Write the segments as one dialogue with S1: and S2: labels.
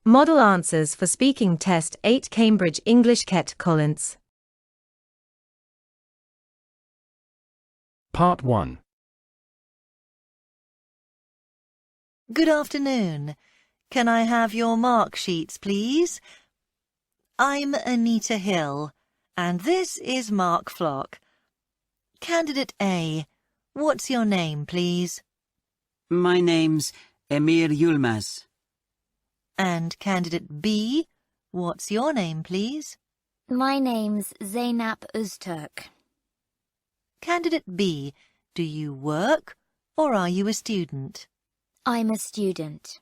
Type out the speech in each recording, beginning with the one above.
S1: Model answers for speaking test 8 Cambridge English Ket Collins.
S2: Part 1.
S3: Good afternoon. Can I have your mark sheets, please? I'm Anita Hill, and this is Mark Flock. Candidate A, what's your name, please?
S4: My name's Emir Yilmaz.
S3: And Candidate B, what's your name, please?
S5: My name's Zeynep Öztürk.
S3: Candidate B, do you work or are you a student?
S5: I'm a student.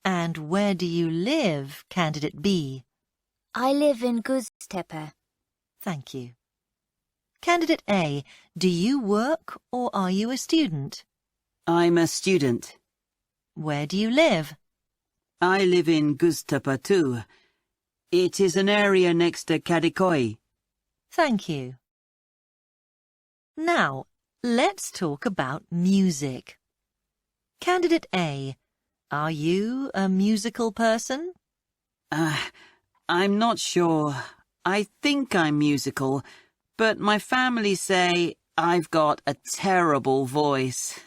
S3: And where do you live, Candidate B?
S5: I live in Göztepe.
S3: Thank you. Candidate A, do you work or are you a student?
S4: I'm a student.
S3: Where do you live?
S4: I live in Göztepe too. It is an area next to Kadıköy.
S3: Thank you. Now, let's talk about music. Candidate A, are you a musical person?
S4: I'm not sure. I think I'm musical, but my family say I've got a terrible voice.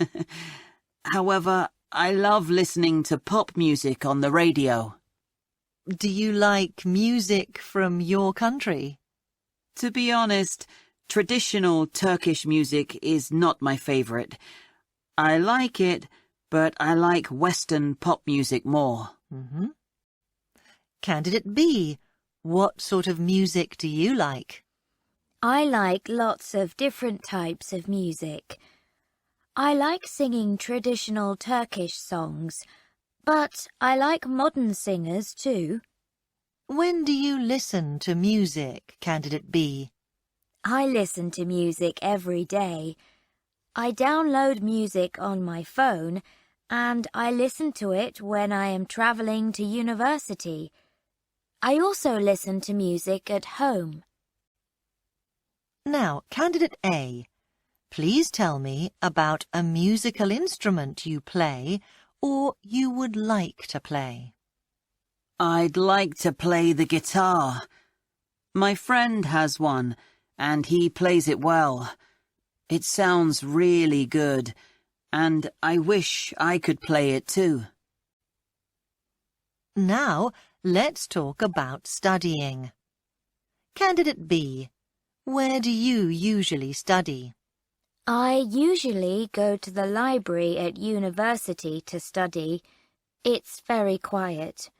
S4: However, I love listening to pop music on the radio.
S3: Do you like music from your country?
S4: To be honest, traditional Turkish music is not my favorite. I like it, but I like Western pop music more.
S3: Candidate B, what sort of music do you like?
S5: I like lots of different types of music. I like singing traditional Turkish songs, but I like modern singers too.
S3: When do you listen to music, Candidate B?
S5: I listen to music every day. I download music on my phone and I listen to it when I am travelling to university. I also listen to music at home.
S3: Now, Candidate A, please tell me about a musical instrument you play or you would like to play.
S4: I'd like to play the guitar. My friend has one, and he plays it well. It sounds really good, and I wish I could play it too.
S3: Now, let's talk about studying. Candidate B, where do you usually study?
S5: I usually go to the library at university to study. It's very quiet.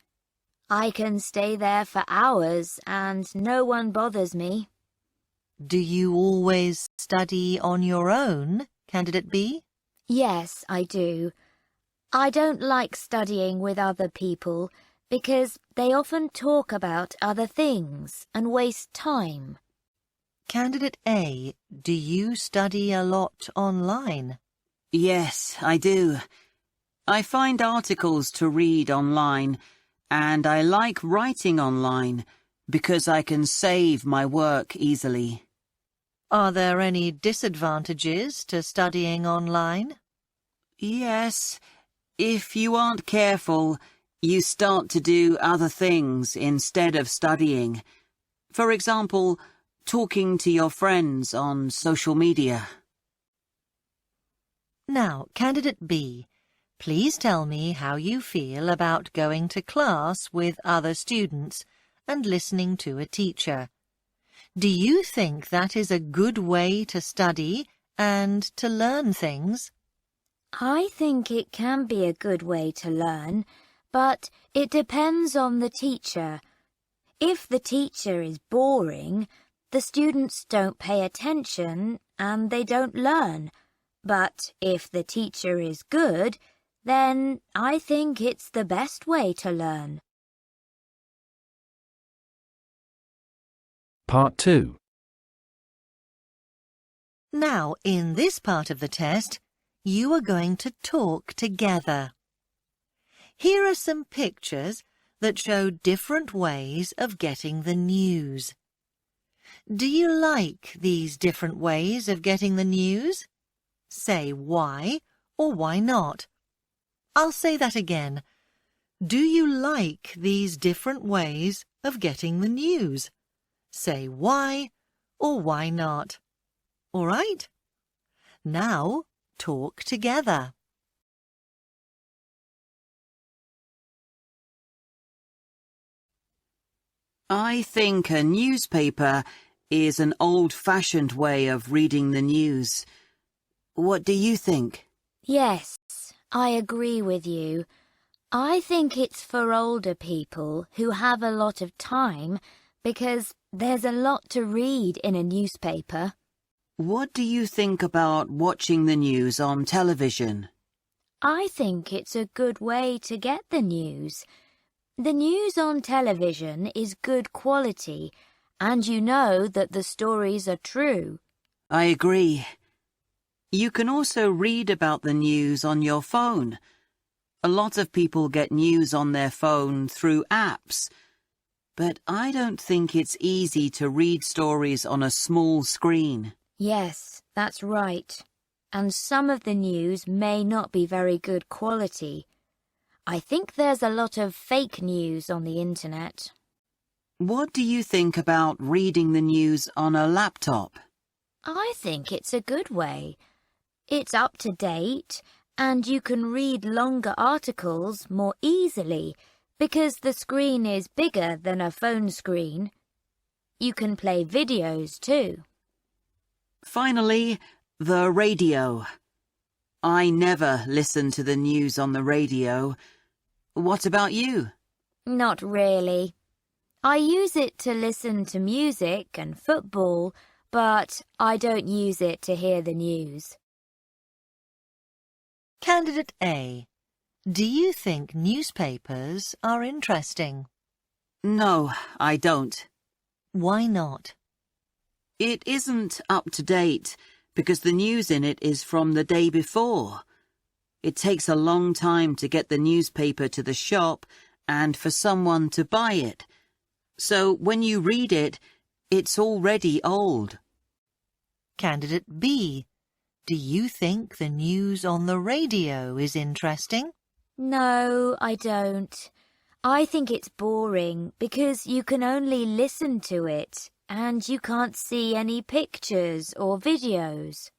S5: I can stay there for hours and no one bothers me.
S3: Do you always study on your own, Candidate B?
S5: Yes, I do. I don't like studying with other people because they often talk about other things and waste time.
S3: Candidate A, do you study a lot online?
S4: Yes, I do. I find articles to read online, and I like writing online because I can save my work easily.
S3: Are there any disadvantages to studying online?
S4: Yes, if you aren't careful, you start to do other things instead of studying. For example, talking to your friends on social media.
S3: Now, Candidate B, please tell me how you feel about going to class with other students and listening to a teacher. Do you think that is a good way to study and to learn things?
S5: I think it can be a good way to learn, but it depends on the teacher. If the teacher is boring, the students don't pay attention and they don't learn. But if the teacher is good, then I think it's the best way to learn.
S2: Part 2.
S3: Now, in this part of the test, you are going to talk together. Here are some pictures that show different ways of getting the news. Do you like these different ways of getting the news? Say why or why not. I'll say that again. Do you like these different ways of getting the news? Say why or why not. All right? Now, talk together.
S4: I think a newspaper is an old-fashioned way of reading the news. What do you think?
S5: Yes, I agree with you. I think it's for older people who have a lot of time because there's a lot to read in a newspaper.
S4: What do you think about watching the news on television?
S5: I think it's a good way to get the news. The news on television is good quality, and you know that the stories are true.
S4: I agree. You can also read about the news on your phone. A lot of people get news on their phone through apps. But I don't think it's easy to read stories on a small screen.
S5: Yes, that's right. And some of the news may not be very good quality. I think there's a lot of fake news on the internet.
S4: What do you think about reading the news on a laptop?
S5: I think it's a good way. It's up to date, and you can read longer articles more easily because the screen is bigger than a phone screen. You can play videos too.
S4: Finally, the radio. I never listen to the news on the radio. What about you?
S5: Not really. I use it to listen to music and football, but I don't use it to hear the news.
S3: Candidate A. Do you think newspapers are interesting?
S4: No, I don't.
S3: Why not?
S4: It isn't up to date because the news in it is from the day before. It takes a long time to get the newspaper to the shop and for someone to buy it. So when you read it, it's already old.
S3: Candidate B. Do you think the news on the radio is interesting?
S5: No, I don't. I think it's boring because you can only listen to it and you can't see any pictures or videos.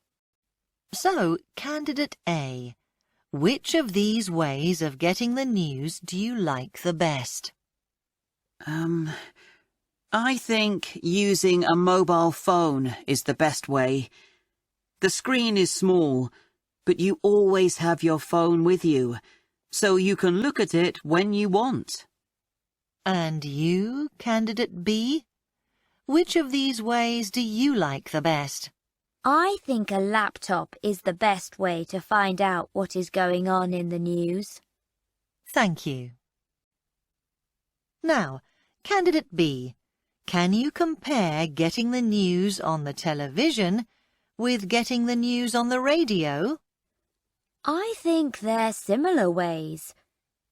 S3: So, Candidate A. Which of these ways of getting the news do you like the best?
S4: I think using a mobile phone is the best way. The screen is small, but you always have your phone with you, so you can look at it when you want.
S3: And you, Candidate B? Which of these ways do you like the best?
S5: I think a laptop is the best way to find out what is going on in the news.
S3: Thank you. Now, Candidate B, can you compare getting the news on the television with getting the news on the radio?
S5: I think they're similar ways.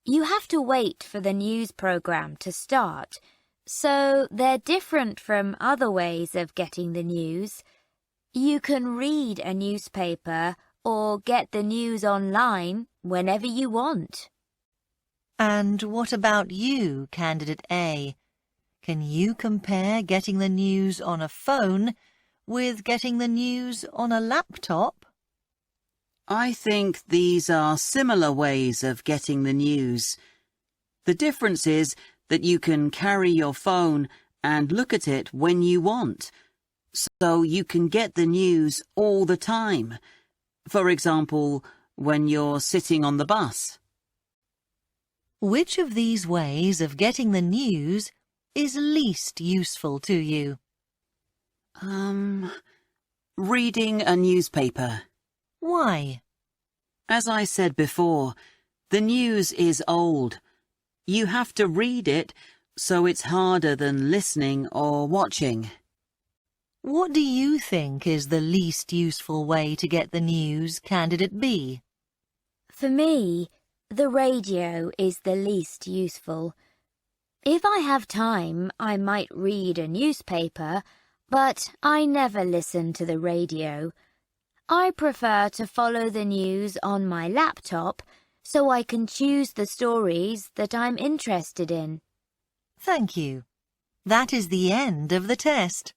S5: You have to wait for the news program to start, so they're different from other ways of getting the news. You can read a newspaper or get the news online whenever you want.
S3: And what about you, Candidate A? Can you compare getting the news on a phone with getting the news on a laptop?
S4: I think these are similar ways of getting the news. The difference is that you can carry your phone and look at it when you want, so you can get the news all the time. For example, when you're sitting on the bus.
S3: Which of these ways of getting the news is least useful to you?
S4: Reading a newspaper.
S3: Why?
S4: As I said before, the news is old. You have to read it, so it's harder than listening or watching.
S3: What do you think is the least useful way to get the news, Candidate B?
S5: For me, the radio is the least useful. If I have time, I might read a newspaper, but I never listen to the radio. I prefer to follow the news on my laptop so I can choose the stories that I'm interested in.
S3: Thank you. That is the end of the test.